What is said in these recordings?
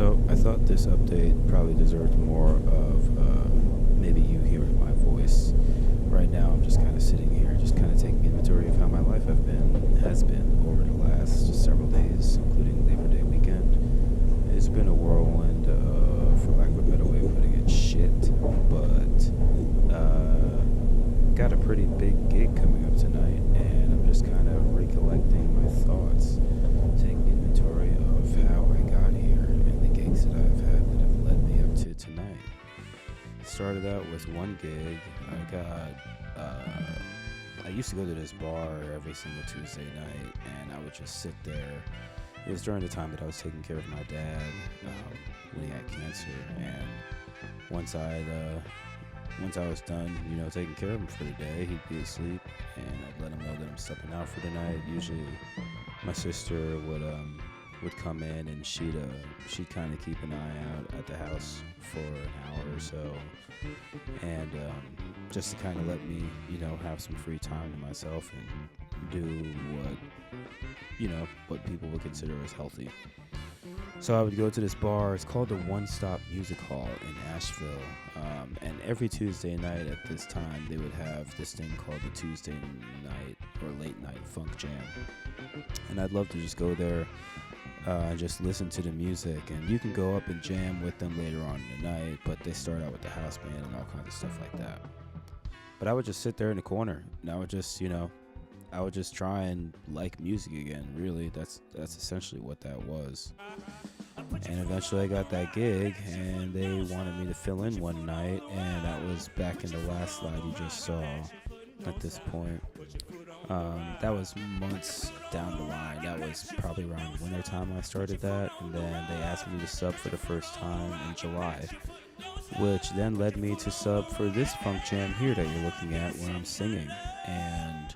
So I thought this update probably deserved more of maybe you hearing my voice. Right now, I'm just kind of sitting here, just kind of taking inventory of how my life has been over the last several days, including Labor Day weekend. It's been a whirlwind, for lack of a better way of putting it, shit. But got a pretty big gig coming up tonight, and I'm just kind of recollecting my thoughts, taking inventory of how I got here and the gigs that I've had that have led me up to tonight. Started out with one gig. I used to go to this bar every single Tuesday night, and I would just sit there. It was during the time that I was taking care of my dad when he had cancer, and once I was done, taking care of him for the day, he'd be asleep, and I'd let him know that I'm stepping out for the night. Usually, my sister would come in, and she'd kind of keep an eye out at the house for an hour or so, and just to kind of let me, have some free time to myself and do what people would consider as healthy. So I would go to this bar. It's called the One Stop Music Hall in Asheville, and every Tuesday night at this time, they would have this thing called the Tuesday night or late night funk jam, and I'd love to just go there and just listen to the music. And you can go up and jam with them later on in the night, but they start out with the house band and all kinds of stuff like that. But I would just sit there in the corner, and I would just try and like music again. Really, that's essentially what that was. And eventually I got that gig, and they wanted me to fill in one night, and that was back in the last slide you just saw. At this point, that was months down the line. That was probably around winter time I started that, and then they asked me to sub for the first time in July, which then led me to sub for this funk jam here that you're looking at, where I'm singing. And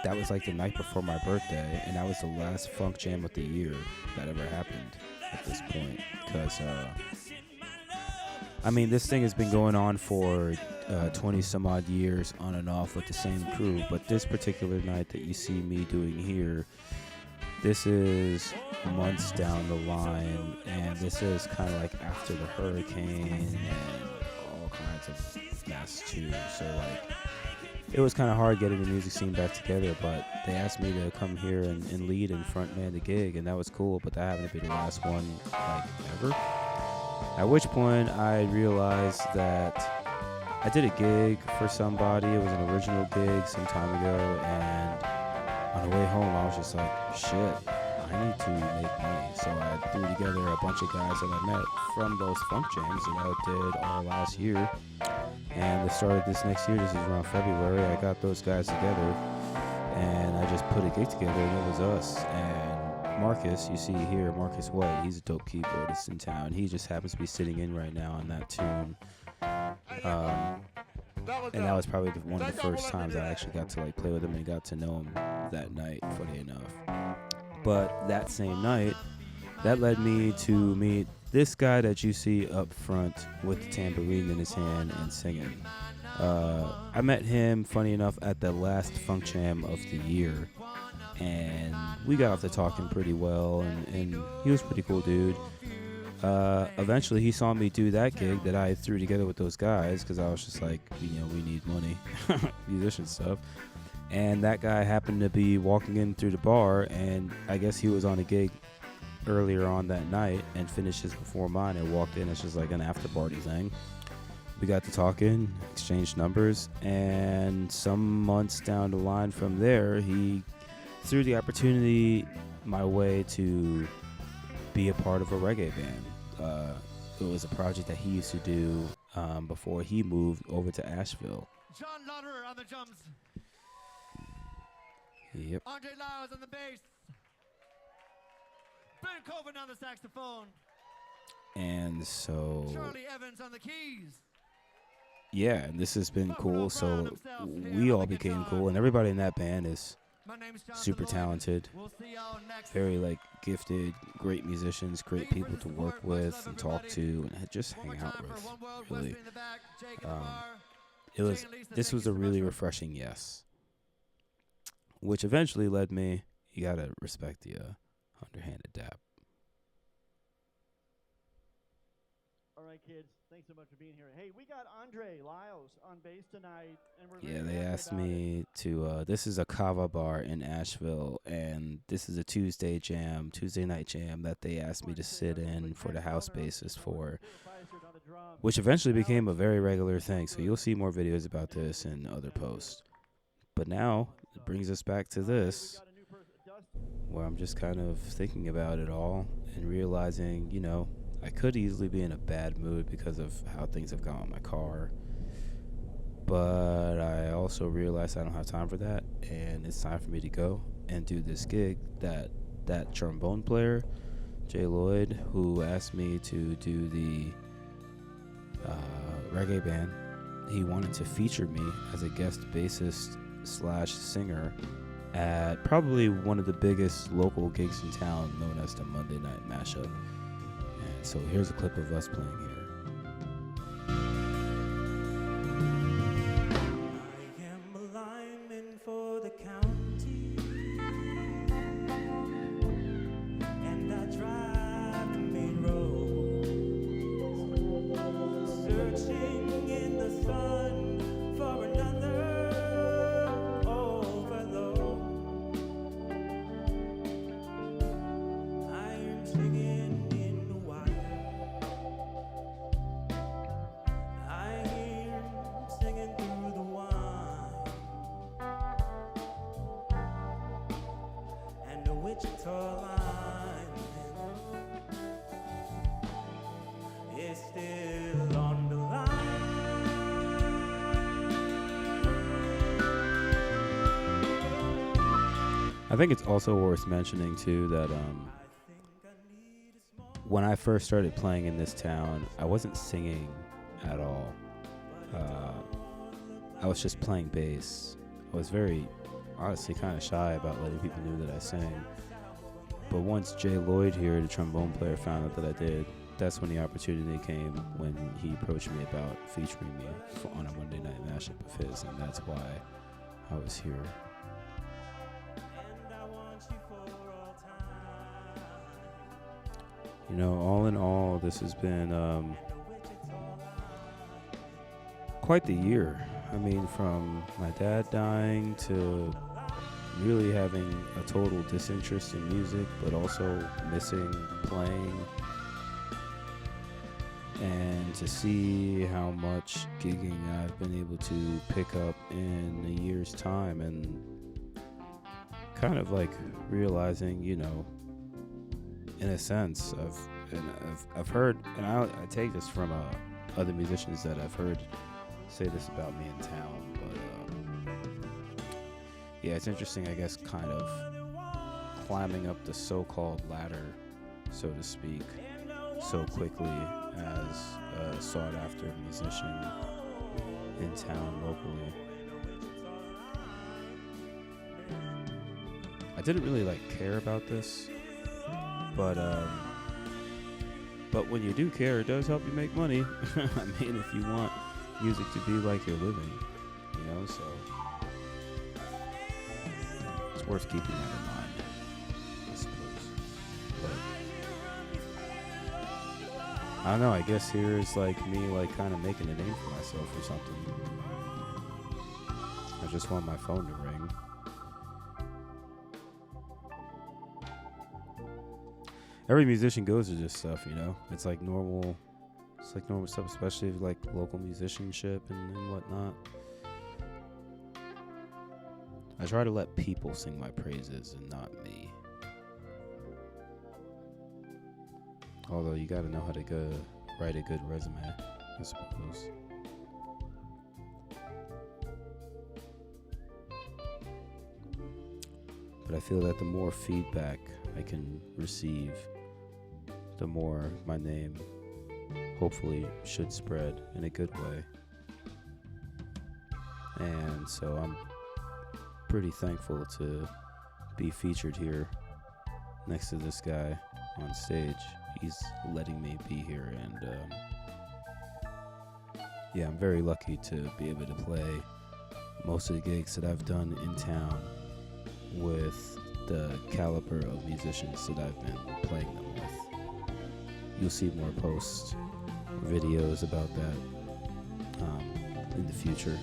that was like the night before my birthday, and that was the last funk jam of the year that ever happened at this point, because this thing has been going on for 20 some odd years on and off with the same crew, but this particular night that you see me doing here, this is months down the line, and this is kind of like after the hurricane and all kinds of mess too. So it was kind of hard getting the music scene back together, but they asked me to come here and lead and front man the gig, and that was cool. But that happened to be the last one ever. At which point I realized that I did a gig for somebody. It was an original gig some time ago, and on the way home I was just like, shit, I need to make money. So I threw together a bunch of guys that I met from those funk jams that I did all last year, and they started this next year. This is around February. I got those guys together, and I just put a gig together, and it was us. And Marcus, you see here, Marcus White, he's a dope keyboardist in town. He just happens to be sitting in right now on that tune. And that was probably one of the first times I actually got to play with him and got to know him that night, funny enough. But that same night, that led me to meet this guy that you see up front with the tambourine in his hand and singing. I met him, funny enough, at the last funk jam of the year, and we got off to talking pretty well, and he was a pretty cool dude. Eventually he saw me do that gig that I threw together with those guys, because I was just like, we need money, musician stuff. And that guy happened to be walking in through the bar, and I guess he was on a gig earlier on that night and finished his before mine, and walked in. It's just like an after party thing. We got to talking, exchanged numbers, and some months down the line from there, he threw the opportunity my way to be a part of a reggae band. It was a project that he used to do before he moved over to Asheville. John Lauderer on the drums. Yep. Andre Lyles on the bass. Ben Coven on the saxophone. And so Charlie Evans on the keys. Yeah, and this has been cool. So we all became cool, and everybody in that band is super talented, very gifted, great musicians, great people to work with and talk to and just hang out with. Really, this was a really refreshing yes, which eventually led me. You gotta respect the underhanded dap. right, kids. Thanks so much for being here. Hey, we got Andre Lyles on bass tonight, and we're Yeah, very they happy asked about it. me to. This is a kava bar in Asheville, and this is a Tuesday night jam that they asked me to sit in for the house bassist for, which eventually became a very regular thing. So you'll see more videos about this in other posts. But now it brings us back to this, where I'm just kind of thinking about it all and realizing, I could easily be in a bad mood because of how things have gone with my car. But I also realized I don't have time for that, and it's time for me to go and do this gig that trombone player, Jay Lloyd, who asked me to do the reggae band. He wanted to feature me as a guest bassist / singer at probably one of the biggest local gigs in town, known as the Monday Night Mashup. And so here's a clip of us playing here. I am a lineman for the county, and I drive the main road, searching in the sun for another overload. I am singing in the wire, I hear singing through the wine, and the Wichita line is still on the line. I think it's also worth mentioning too that I think I need a small when I first started playing in this town, I wasn't singing at all. I was just playing bass. I was very, honestly, kind of shy about letting people know that I sang. But once Jay Lloyd here, the trombone player, found out that I did, that's when the opportunity came, when he approached me about featuring me on a Monday Night Mashup of his, and that's why I was here. and I want you for all time. All in all, this has been The Wichita line. quite the year. I mean, from my dad dying to really having a total disinterest in music, but also missing playing, and to see how much gigging I've been able to pick up in a year's time, and kind of like realizing, in a sense, I've heard, and I take this from other musicians that I've heard say this about me in town, but yeah, it's interesting, I guess, kind of climbing up the so-called ladder, so to speak, so quickly as a sought-after musician in town locally. I didn't really care about this, but when you do care, it does help you make money. I mean, if you want music to be like your living, so it's worth keeping that in mind, I suppose. But I don't know, I guess here is me kind of making a name for myself or something. I just want my phone to ring. Every musician goes through this stuff, It's like normal. It's like normal stuff, especially local musicianship and whatnot. I try to let people sing my praises and not me. Although you gotta know how to write a good resume, I suppose. But I feel that the more feedback I can receive, the more my name hopefully should spread in a good way. And so I'm pretty thankful to be featured here next to this guy on stage. He's letting me be here, and yeah, I'm very lucky to be able to play most of the gigs that I've done in town with the caliber of musicians that I've been playing them with. You'll see more posts videos about that in the future.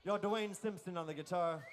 Yo, Dwayne Simpson on the guitar.